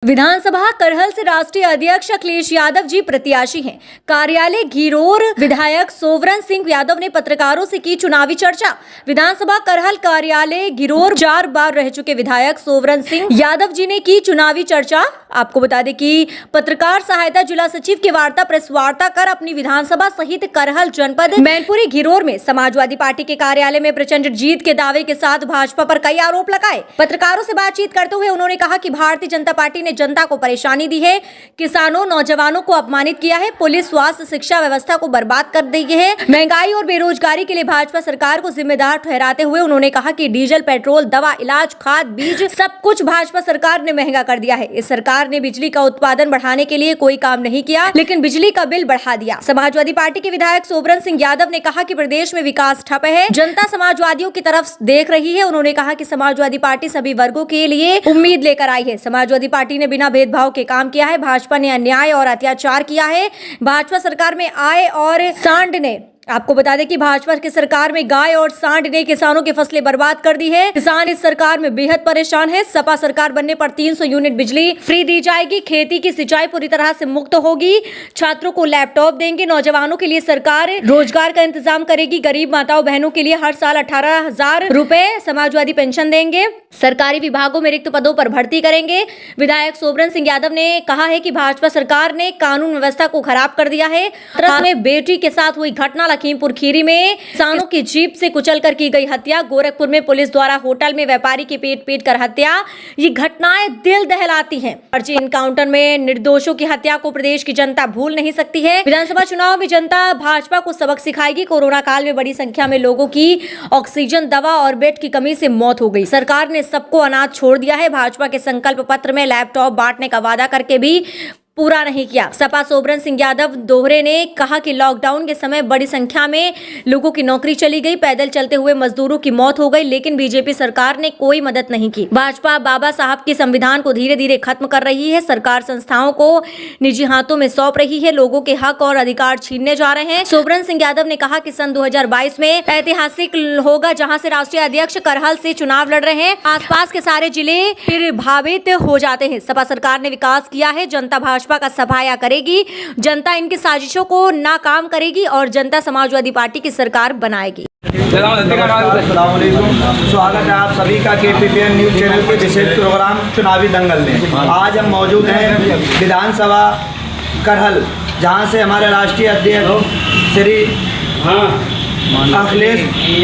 विधानसभा करहल से राष्ट्रीय अध्यक्ष अखिलेश यादव जी प्रत्याशी हैं। कार्यालय घिरोर विधायक सोवरन सिंह यादव ने पत्रकारों से की चुनावी चर्चा। विधानसभा करहल कार्यालय घिरोर 4 बार रह चुके विधायक सोवरन सिंह यादव जी ने की चुनावी चर्चा। आपको बता दें कि पत्रकार सहायता जिला सचिव की वार्ता प्रेस वार्ता कर अपनी विधानसभा सहित करहल जनपद मैनपुरी घिरोर में समाजवादी पार्टी के कार्यालय में प्रचंड जीत के दावे के साथ भाजपा पर कई आरोप लगाए। पत्रकारों से बातचीत करते हुए उन्होंने कहा कि भारतीय जनता पार्टी ने जनता को परेशानी दी है, किसानों नौजवानों को अपमानित किया है, पुलिस स्वास्थ्य शिक्षा व्यवस्था को बर्बाद कर दी है। महंगाई और बेरोजगारी के लिए भाजपा सरकार को जिम्मेदार ठहराते हुए उन्होंने कहा कि डीजल, पेट्रोल, दवा, इलाज, खाद, बीज सब कुछ भाजपा सरकार ने महंगा कर दिया है। इस सरकार ने बिजली का उत्पादन बढ़ाने के लिए कोई काम नहीं किया, लेकिन बिजली का बिल बढ़ा दिया। समाजवादी पार्टी के विधायक सोवरन सिंह यादव ने कहा कि प्रदेश में विकास ठप है, जनता समाजवादियों की तरफ देख रही है। उन्होंने कहा कि समाजवादी पार्टी सभी वर्गों के लिए उम्मीद लेकर आई है। समाजवादी पार्टी ने बिना भेदभाव के काम किया है। भाजपा ने अन्याय और अत्याचार किया है। भाजपा सरकार में आए और सांड ने, आपको बता दें कि भाजपा की सरकार में गाय और सांड ने किसानों की फसलें बर्बाद कर दी है। किसान इस सरकार में बेहद परेशान है। सपा सरकार बनने पर 300 यूनिट बिजली फ्री दी जाएगी। खेती की सिंचाई पूरी तरह से मुक्त होगी। छात्रों को लैपटॉप देंगे। नौजवानों के लिए सरकार रोजगार का इंतजाम करेगी। गरीब माताओं बहनों के लिए हर साल 18,000 रुपए समाजवादी पेंशन देंगे। सरकारी विभागों में रिक्त पदों पर भर्ती करेंगे। विधायक सोवरन सिंह यादव ने कहा है कि भाजपा सरकार ने कानून व्यवस्था को खराब कर दिया है। में बेटी के साथ हुई घटना, लखीमपुर खीरी में किसानों की जीप से कुचलकर की गई हत्या, गोरखपुर में पुलिस द्वारा होटल में व्यापारी की पीट कर हत्या, ये घटनाएं दिल दहलाती हैं। फर्जी इनकाउंटर में निर्दोषों की हत्या को प्रदेश की जनता भूल नहीं सकती है। विधानसभा चुनाव में जनता भाजपा को सबक सिखाएगी। कोरोना काल में बड़ी संख्या में लोगों की ऑक्सीजन, दवा और बेड की कमी से मौत हो गई। सरकार ने सबको अनाथ छोड़ दिया है। भाजपा के संकल्प पत्र में लैपटॉप बांटने का वादा करके भी पूरा नहीं किया। सपा सोवरन सिंह यादव दोहरे ने कहा कि लॉकडाउन के समय बड़ी संख्या में लोगों की नौकरी चली गई, पैदल चलते हुए मजदूरों की मौत हो गई, लेकिन बीजेपी सरकार ने कोई मदद नहीं की। भाजपा बाबा साहब की संविधान को धीरे धीरे खत्म कर रही है। सरकार संस्थाओं को निजी हाथों में सौंप रही है। लोगों के हक और अधिकार छीनने जा रहे हैं। सोवरन सिंह यादव ने कहा कि सन 2022 में ऐतिहासिक होगा, जहाँ से राष्ट्रीय अध्यक्ष करहल से चुनाव लड़ रहे हैं। आसपास के सारे जिले प्रभावित हो जाते हैं। सपा सरकार ने विकास किया है। जनता भाजपा का सफाया करेगी। जनता इनकी साजिशों को नाकाम करेगी और जनता समाजवादी पार्टी की सरकार बनाएगी। स्वागत है आप सभी का KPPN न्यूज चैनल के विशेष प्रोग्राम चुनावी दंगल में। आज हम मौजूद हैं विधानसभा करहल, जहां से हमारे राष्ट्रीय अध्यक्ष श्री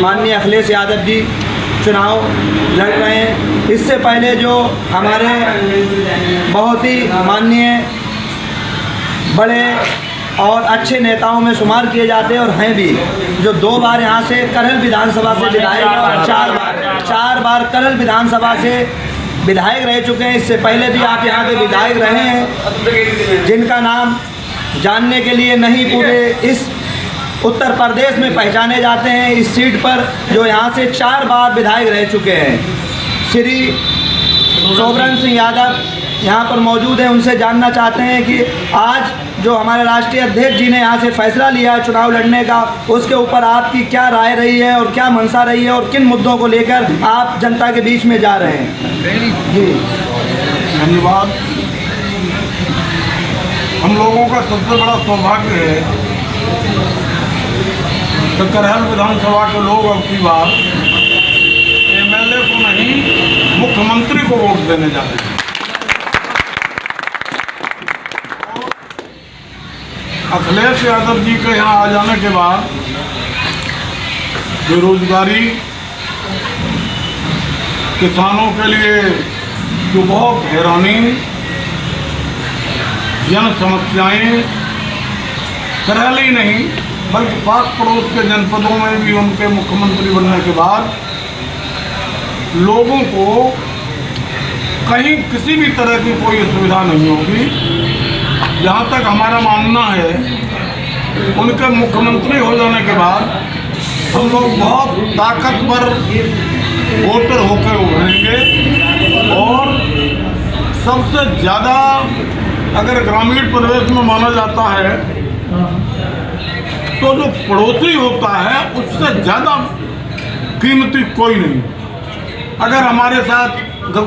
माननीय अखिलेश यादव जी चुनाव लड़ रहे हैं। इससे पहले जो हमारे बहुत ही माननीय बड़े और अच्छे नेताओं में शुमार किए जाते हैं और हैं भी, जो 2 बार यहाँ से करहल विधानसभा से विधायक, 4 बार करहल विधानसभा से विधायक रह चुके हैं। इससे पहले भी आप यहाँ के विधायक रहे हैं, जिनका नाम जानने के लिए नहीं पूरे इस उत्तर प्रदेश में पहचाने जाते हैं। इस सीट पर जो यहाँ से 4 बार विधायक रह चुके हैं, श्री सोवरन सिंह यादव यहाँ पर मौजूद हैं। उनसे जानना चाहते हैं कि आज जो हमारे राष्ट्रीय अध्यक्ष जी ने यहाँ से फैसला लिया है चुनाव लड़ने का, उसके ऊपर आपकी क्या राय रही है और क्या मंशा रही है और किन मुद्दों को लेकर आप जनता के बीच में जा रहे हैं। जी धन्यवाद। हम लोगों का सबसे बड़ा सौभाग्य है कि करहल विधानसभा के लोग अब की बार MLA को नहीं, मुख्यमंत्री को वोट देने जा रहे हैं। अखिलेश यादव जी के यहाँ आ जाने के बाद बेरोजगारी, किसानों के लिए जो बहुत हैरानी, जन समस्याएं करहल ही नहीं बल्कि पास पड़ोस के जनपदों में भी उनके मुख्यमंत्री बनने के बाद लोगों को कहीं किसी भी तरह की कोई सुविधा नहीं होगी। जहाँ तक हमारा मानना है, उनके मुख्यमंत्री हो जाने के बाद हम लोग बहुत ताकतवर वोटर होकर उभरेंगे और सबसे ज़्यादा अगर ग्रामीण प्रदेश में माना जाता है तो जो पड़ोसी होता है उससे ज़्यादा कीमती कोई नहीं। अगर हमारे साथ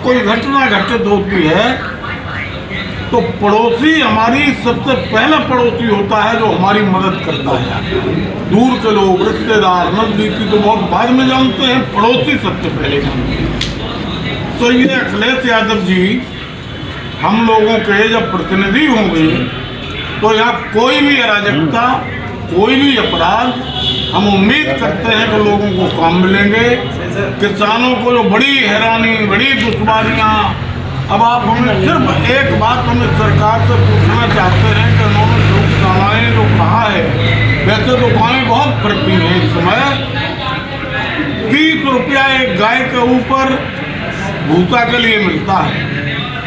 कोई घटना घटित होती है तो पड़ोसी हमारी सबसे पहला पड़ोसी होता है जो हमारी मदद करता है। दूर के लोग, रिश्तेदार, नजदीकी तो बहुत बाद में जानते हैं, पड़ोसी सबसे पहले जानते हैं। तो ये अखिलेश यादव जी हम लोगों के जब प्रतिनिधि होंगे तो यहाँ कोई भी अराजकता, कोई भी अपराध, हम उम्मीद करते हैं कि लोगों को काम मिलेंगे। किसानों को जो बड़ी हैरानी, बड़ी दुश्वारियाँ, अब आप हमें सिर्फ एक बात हमें सरकार से पूछना चाहते हैं कि उन्होंने गौशालाएँ जो कहा है, वैसे दुकानें बहुत फटती हैं इस समय। 30 रुपया एक गाय के ऊपर भूसा के लिए मिलता है,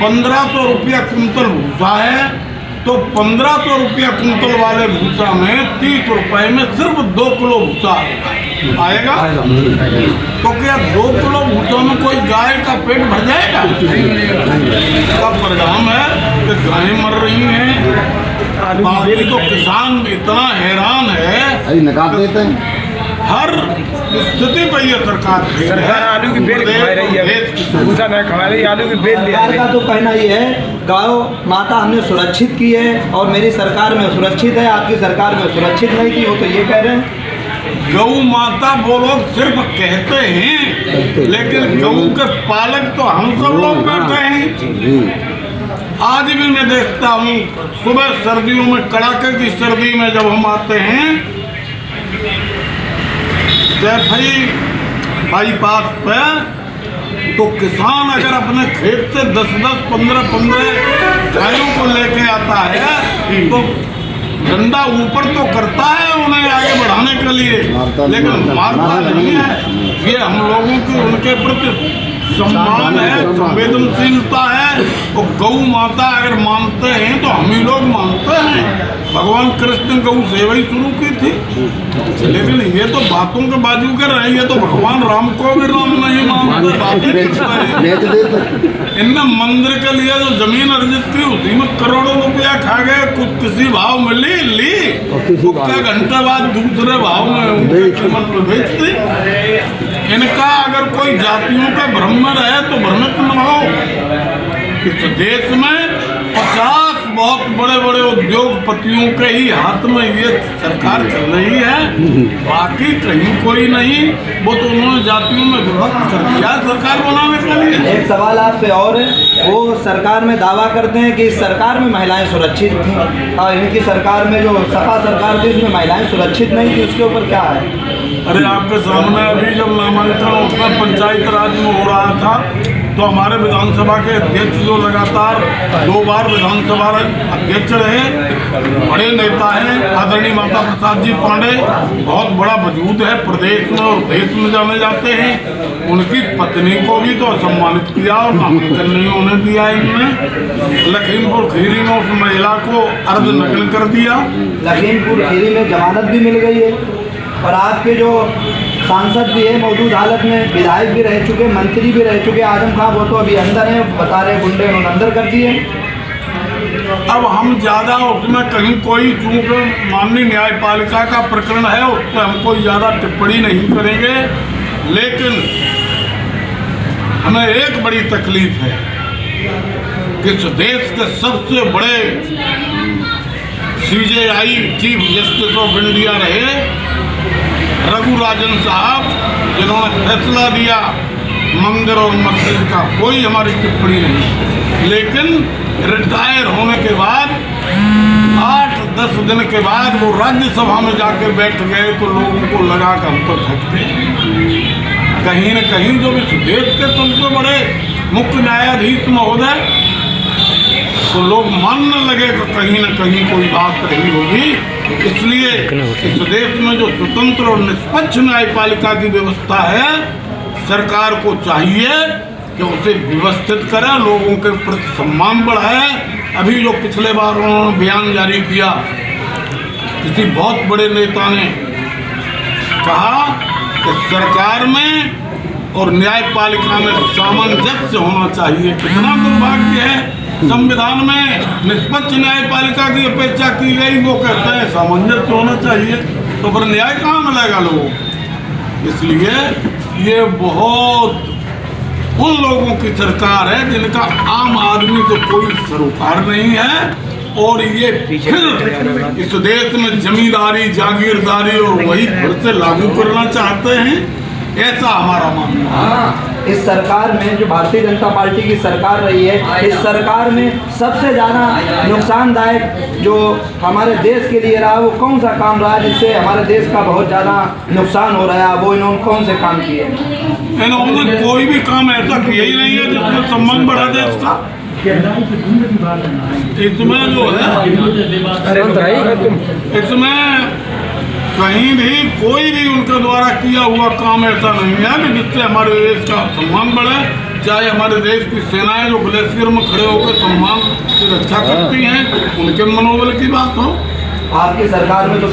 1500 रुपया कुंतल भूसा है, तो 1500 रुपया कुंतल वाले भूसा में 30 रुपए में सिर्फ 2 किलो भूसा आएगा। तो क्या 2 किलो भूसा में कोई गाय का पेट भर जाएगा? इसका परिणाम है कि गायें मर रही हैं। बाकी तो किसान इतना हैरान है, निकाल देते हैं। हर स्थिति पर यह सरकार सरकार आलू की बेल खा रही है, भूसा नहीं खा रही, आलू की बेल ले सरकार का तो कहना ये है गौ माता हमने सुरक्षित की है और मेरी सरकार में सुरक्षित है, आपकी सरकार में सुरक्षित नहीं की, वो तो ये कह रहे हैं। गौ माता वो लोग सिर्फ कहते हैं, लेकिन गौ के पालक तो हम सब लोग बैठे हैं। आज भी मैं देखता हूँ, सुबह सर्दियों में, कड़ाके की सर्दी में जब हम आते हैं सैफई बाईपास पे, तो किसान अगर अपने खेत से 10-10, 15-15 गायों को लेके आता है तो डंडा ऊपर तो करता है उन्हें आगे बढ़ाने के लिए, लेकिन मारता नहीं है। ये हम लोगों की उनके प्रति सम्मान है, संवेदनशीलता है। तो गौ माता अगर मानते हैं तो हम ही लोग मानते हैं। भगवान कृष्ण ने गौ सेवा ही शुरू की थी, लेकिन ये तो बातों के बाजू कर रहे हैं। ये तो भगवान राम को भी राम नहीं मानते, बातें करते हैं। इनने मंदिर के लिए जो जमीन अर्जित की उसी में करोड़ों रुपया खा गए। कुछ किसी भाव में ली, कुछ घंटे बाद दूसरे भाव में उनकी कीमत में बेच दी। इनका अगर कोई जातियों के भ्रम में रहे तो भ्रमित न हो। इस देश में 50 बहुत बड़े बड़े उद्योगपतियों के ही हाथ में ये सरकार चल रही है, बाकी कहीं कोई नहीं। वो तो उन्होंने जातियों में विभक्त कर दिया सरकार बनाने के लिए। एक सवाल आपसे और है, वो सरकार में दावा करते हैं कि इस सरकार में महिलाएं सुरक्षित थी और इनकी सरकार में जो सपा सरकार थी उसमें महिलाएं सुरक्षित नहीं थी, उसके ऊपर क्या है? अरे आपके सामने अभी जब नामांकन उसमें पंचायत राज में हो रहा था तो हमारे विधानसभा के अध्यक्ष जो लगातार 2 बार विधानसभा अध्यक्ष रहे, बड़े नेता हैं, आदरणीय माता प्रसाद जी पांडे, बहुत बड़ा वजूद है प्रदेश में और देश में जाने जाते हैं। उनकी पत्नी को भी तो असम्मानित किया और नामांकन नहीं होने दिया इनने। लखीमपुर खीरी में उस महिला को अर्धनग्न कर दिया। लखीमपुर खीरी में जमानत भी मिल गई है और आपके जो सांसद भी है मौजूद हालत में, विधायक भी रह चुके, मंत्री भी रह चुके, आजम खान, वो तो अभी अंदर हैं, बता रहे गुंडे उन्होंने अंदर कर दिए। अब हम ज़्यादा उसमें कहीं कोई, चूँकि माननीय न्यायपालिका का प्रकरण है, उस पर हम कोई ज़्यादा टिप्पणी नहीं करेंगे। लेकिन हमें एक बड़ी तकलीफ है कि इस देश के सबसे बड़े CJI chief justice of India रहे रघु राजन साहब, जिन्होंने फैसला दिया मंदिर और मस्जिद का, कोई हमारी टिप्पणी नहीं। लेकिन रिटायर होने के बाद 8-10 दिन के बाद वो राज्यसभा में जाके बैठ गए तो लोगों को लगा कि हम तो थकते हैं। कहीं न कहीं जो इस देश के सबसे बड़े मुख्य न्यायाधीश महोदय, तो लोग मानने लगे कि कहीं न कहीं कोई बात रही होगी। इसलिए इस देश में जो स्वतंत्र और निष्पक्ष न्यायपालिका की व्यवस्था है, सरकार को चाहिए कि उसे व्यवस्थित करें, लोगों के प्रति सम्मान बढ़ाए। अभी जो पिछले बार उन्होंने बयान जारी किया, किसी बहुत बड़े नेता ने कहा कि सरकार में और न्यायपालिका में सामंजस्य होना चाहिए। कितना दुर्भाग्य है, संविधान में निष्पक्ष न्यायपालिका की अपेक्षा की गई, वो कहते हैं सामंजस्य होना चाहिए, तो फिर न्याय कहाँ मिलेगा लोगों? इसलिए ये बहुत उन लोगों की सरकार है जिनका आम आदमी तो कोई सरोकार नहीं है, और ये फिर इस देश में जमींदारी जागीरदारी और वही फिर से लागू करना चाहते हैं, ऐसा हमारा मानना है। इस सरकार में जो भारतीय जनता पार्टी की सरकार रही है, इस सरकार में सबसे ज़्यादा नुकसानदायक जो हमारे देश के लिए रहा वो कौन सा काम रहा जिससे हमारे देश का बहुत ज़्यादा नुकसान हो रहा है? वो इन्होंने कौन से काम किए? इन्होंने कोई भी काम ऐसा किया ही नहीं है जिसमें सम्मान बढ़ा देश का। इसमें जो है इसमें कहीं भी कोई भी उनके द्वारा किया हुआ काम ऐसा नहीं है कि जिससे हमारे देश का सम्मान बढ़े। चाहे हमारे देश की सेनाएं जो ग्लेशियर में खड़े होकर सम्मान की रक्षा करती हैं, उनके मनोबल की बात हो। आपकी सरकार में तो